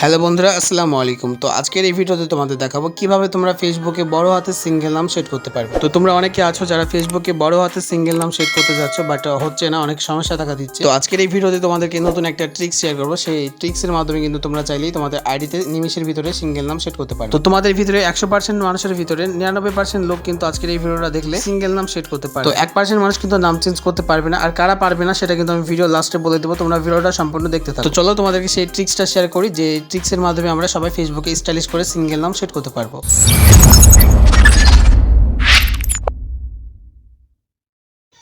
Hello বন্ধুরা, আসসালামু আলাইকুম। তো আজকের এই ভিডিওতে তোমাদের দেখাবো কিভাবে তোমরা ফেসবুকে বড় হাতের সিঙ্গেল নাম সেট করতে পারবে। তো তোমরা অনেকে আছো যারা ফেসবুকে বড় হাতের সিঙ্গেল নাম সেট করতে যাচ্ছ, বাট হচ্ছে না, অনেক সমস্যা দেখা দিচ্ছে। তো আজকের এই ভিডিওতে তোমাদেরকে নতুন একটা ট্রিক্স শেয়ার করবো। সেই ট্রিক্সের মাধ্যমে কিন্তু তোমরা চাইলেই তোমাদের আইডিতে নিমিশের ভিতরে সিঙ্গেল নাম সেট করতে পারবে। তো তোমাদের ভিতরে 100% মানুষের ভিতরে 99% লোক কিন্তু আজকের এই ভিডিওটা দেখলে সিঙ্গেল নাম সেট করতে পারবে। তো 1% মানুষ কিন্তু নাম চেঞ্জ করতে পারবে না। আর কারা পারবে না সেটা কিন্তু আমি ভিডিও লাস্টে বলে দেবো, তোমরা ভিডিওটা সম্পূর্ণ দেখতে থাকো। তো চলো তোমাদেরকে সেই ট্রিক্সটা শেয়ার করি, যে ট্রিক্সের মাধ্যমে আমরা সবাই ফেসবুকে স্টাইলিশ করে সিঙ্গেল নাম সেট করতে পারবো।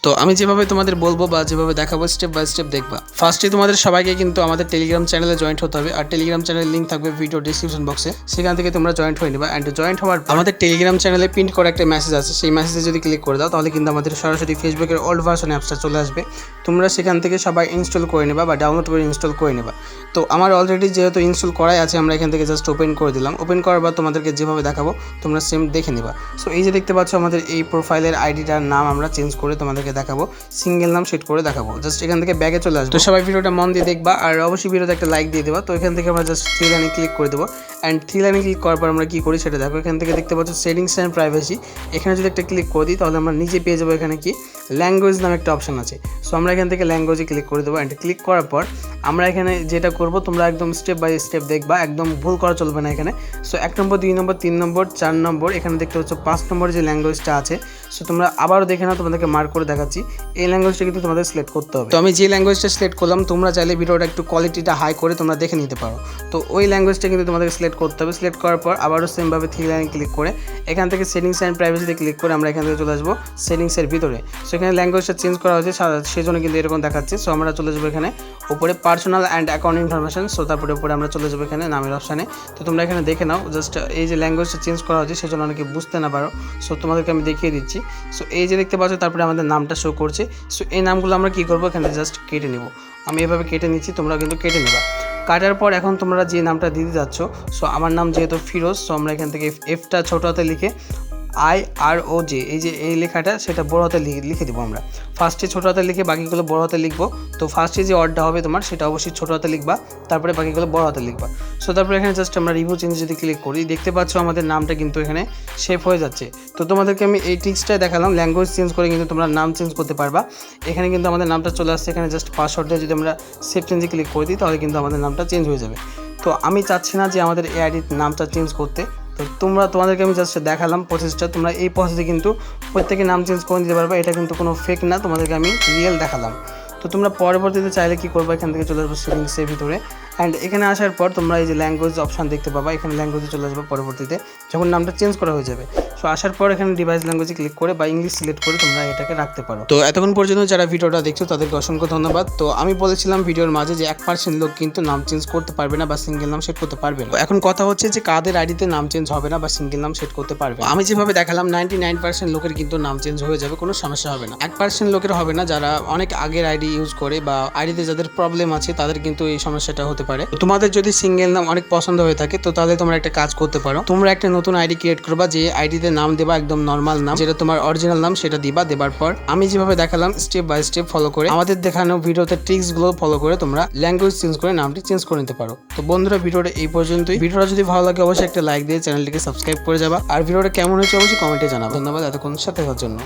তো আমি যেভাবে তোমাদের বলবো বা যেভাবে দেখাবো স্টেপ বাই স্টেপ দেখবা। ফার্স্টে তোমাদের সবাইকে কিন্তু আমাদের টেলিগ্রাম চ্যানেলে জয়েন্ট হতে হবে। আর টেলিগ্রাম চ্যানেলের লিঙ্ক থাকবে ভিডিও ডিসক্রিপশন বক্সে, সেখান থেকে তোমরা জয়েন্ট হয়ে নেবা। অ্যান্ড জয়েন্ট হওয়ার আমাদের টেলিগ্রাম চ্যানেলে প্রিন্ট করা একটা মেসেজ আছে, সেই মেসেজে যদি ক্লিক করে দাও তাহলে কিন্তু আমাদের সরাসরি ফেসবুকের ওল্ড ভার্সন অ্যাপসটা চলে আসবে। তোমরা সেখান থেকে সবাই ইনস্টল করে নেবা বা ডাউনলোড করে ইনস্টল করে নেবা। তো আমার অলরেডি যেহেতু ইনস্টল করাই আছে, আমরা এখান থেকে জাস্ট ওপেন করে দিলাম। ওপেন করার পর তোমাদেরকে যেভাবে দেখাবো তোমরা সেম দেখে নেবা। সো এই যে দেখতে পাচ্ছ আমাদের এই প্রোফাইলের আইডিটার নাম আমরা চেঞ্জ করে তোমাদেরকে দেখাবো, সিঙ্গেল নাম সেট করে দেখাবো। জাস্ট এখান থেকে ব্যাগে চলে আসবে। তো সবাই ভিডিওটা মন দিয়ে দেখবা, আর অবশ্যই ভিডিওতে একটা লাইক দিয়ে দেবা। তো এখান থেকে আমরা জাস্ট থ্রি লাইনে ক্লিক করে দেবো। অ্যান্ড থ্রি লাইনে ক্লিক করার পর আমরা কী করি সেটা দেখো। এখান থেকে দেখতে পাচ্ছ সেটিংস অ্যান্ড প্রাইভেসি, এখানে যদি একটা ক্লিক করে দিই তাহলে আমরা নিজে পেয়ে যাবো এখানে কি ল্যাঙ্গুয়েজ নামে একটা অপশন আছে। সো আমরা এখান থেকে ল্যাঙ্গুয়েজে ক্লিক করে দেবো। অ্যান্ড ক্লিক করার পর আমরা এখানে যেটা করবো তোমরা একদম স্টেপ বাই স্টেপ দেখবা, একদম ভুল করা চলবে না এখানে। সো 1 নম্বর 2 নম্বর 3 নম্বর 4 নম্বর এখানে দেখতে পাচ্ছ 5 নম্বর যে ল্যাঙ্গুয়েজটা আছে। সো তোমরা আবারও দেখে নাও, তোমাদেরকে মার্ক করে দেখাচ্ছি। এই ল্যাঙ্গুয়েজটা কিন্তু তোমাদের সিলেক্ট করতে হবে। তো আমি যে ল্যাঙ্গুয়েজটা সিলেক্ট করলাম, তোমরা চাইলে ভিডিওটা একটু কোয়ালিটিটা হাই করে তোমরা দেখে নিতে পারো। তো ওই ল্যাঙ্গুয়েজটা কিন্তু তোমাদেরকে সিলেক্ট করতে হবে। সিলেক্ট করার পর আবারও সেমভাবে থ্রি লাইনে ক্লিক করে এখান থেকে সেটিংস অ্যান্ড প্রাইভেসিতে ক্লিক করে আমরা এখান থেকে চলে আসবো সেটিংসের ভিতরে। সো এখানে ল্যাঙ্গুয়েজটা চেঞ্জ করা হয়েছে, সেজন্য কিন্তু এরকম দেখাচ্ছে। সো আমরা চলে যাবো এখানে উপরে personal and account information. So তারপরে উপরে আমরা চলে যাবো এখানে নামের অপশানে। তো তোমরা এখানে দেখে নাও, জাস্ট এই যে ল্যাঙ্গুয়েজটা চেঞ্জ করা হয়েছে সেজন্য অনেকে বুঝতে না পারো। সো তোমাদেরকে আমি দেখিয়ে দিচ্ছি। সো এই যে দেখতে পাচ্ছ তারপরে আমাদের নামটা শো করছে। সো এই নামগুলো আমরা কী করবো, এখানে জাস্ট কেটে নেব। আমি এভাবে কেটে নিচ্ছি, তোমরা কিন্তু কেটে নেবা। কাটার পর এখন তোমরা যে নামটা দিতে যাচ্ছ, সো আমার নাম যেহেতু ফিরোজ, সো আমরা এখান থেকে এফটা ছোটো হাতে লিখে IROJ এই যে এই লেখাটা সেটা বড় হাতে লিখে দেবো আমরা। ফার্স্টে ছোটো হাতে লিখে বাকিগুলো বড় হাতে লিখবো। তো ফার্স্টে যে ওয়ার্ডটা হবে তোমার সেটা অবশ্যই ছোটো হাতে লিখবা, তারপরে বাকিগুলো বড় হাতে লিখবা। সো তারপরে এখানে জাস্ট আমরা রিভিউ চেঞ্জ যদি ক্লিক করি, দেখতে পাচ্ছ আমাদের নামটা কিন্তু এখানে সেভ হয়ে যাচ্ছে। তো তোমাদেরকে আমি এই ট্রিক্সটা দেখালাম, ল্যাঙ্গুয়েজ চেঞ্জ করে কিন্তু তোমরা নাম চেঞ্জ করতে পারবা। এখানে কিন্তু আমাদের নামটা চলে আসছে। এখানে জাস্ট পাসওয়ার্ড দিয়ে যদি আমরা সেভ চেঞ্জে ক্লিক করে দিই তাহলে কিন্তু আমাদের নামটা চেঞ্জ হয়ে যাবে। তো আমি চাচ্ছি না যে আমাদের এই আইডির নামটা চেঞ্জ করতে। তো তোমাদেরকে আমি জাস্ট দেখালাম প্রসেসটা। তোমরা এই প্রসেসে কিন্তু প্রত্যেকে নাম চেঞ্জ করে দিতে পারবে, এটা কিন্তু কোনো ফেক না, তোমাদেরকে আমি রিয়েল দেখালাম। তো তোমরা পরবর্তীতে চাইলে কী করবে, এখান থেকে চলে আসবে সেটিংসের ভিতরে। অ্যান্ড এখানে আসার পর তোমরা এই যে ল্যাঙ্গুয়েজ অপশান দেখতে পাবা, এখানে ল্যাঙ্গুয়েজে চলে আসবে পরবর্তীতে যখন নামটা চেঞ্জ করা হয়ে যাবে। সো আসার পর এখানে ডিভাইস ল্যাঙ্গুয়েজে ক্লিক করে বা ইংলিশ সিলেক্ট করে তোমরা এটাকে রাখতে পারো। তো এতক্ষণ পর্যন্ত যারা ভিডিওটা দেখছো তাদেরকে অসংখ্য ধন্যবাদ। তো আমি বলেছিলাম ভিডিওর মাঝে যে 1% লোক কিন্তু নাম চেঞ্জ করতে পারবে না বা সিঙ্গেল নাম সেট করতে পারবে না। এখন কথা হচ্ছে যে কাদের আইডিতে নাম চেঞ্জ হবে না বা সিঙ্গেল নাম সেট করতে পারবে। আমি যেভাবে দেখালাম 99% লোকের কিন্তু নাম চেঞ্জ হয়ে যাবে, কোনো সমস্যা হবে না। 1% লোকের হবে না, যারা অনেক আগের আইডি ইউজ করে বা আইডিতে যাদের প্রবলেম আছে তাদের কিন্তু এই সমস্যাটা হতে পারে। তোমাদের যদি সিঙ্গেল নাম অনেক পছন্দ হয়ে থাকে তো তাহলে তোমরা একটা কাজ করতে পারো, তোমরা একটা নতুন আইডি ক্রিয়েট করবা, যে আইডিতে নাম দেবা একদম নর্মাল নাম, যেটা তোমার অরিজিনাল নাম সেটা দিবা। দেবার পর আমি যেভাবে দেখালাম স্টেপ বাই স্টেপ ফলো করে আমাদের দেখানো ভিডিওতে ট্রিক্স গুলো ফলো করে তোমরা ল্যাঙ্গুয়েজ চেঞ্জ করে নামটি চেঞ্জ করে নিতে পারো। তো বন্ধুরা ভিডিওটা এই পর্যন্তই। ভিডিওটা যদি ভালো লাগে অবশ্যই একটা লাইক দিয়ে চ্যানেলটিকে সাবস্ক্রাইব করে যাবা। আর ভিডিওটা কেমন হয়েছে অবশ্যই কমেন্টে জানাবো। ধন্যবাদ এতক্ষণ সাথে থাকার জন্য।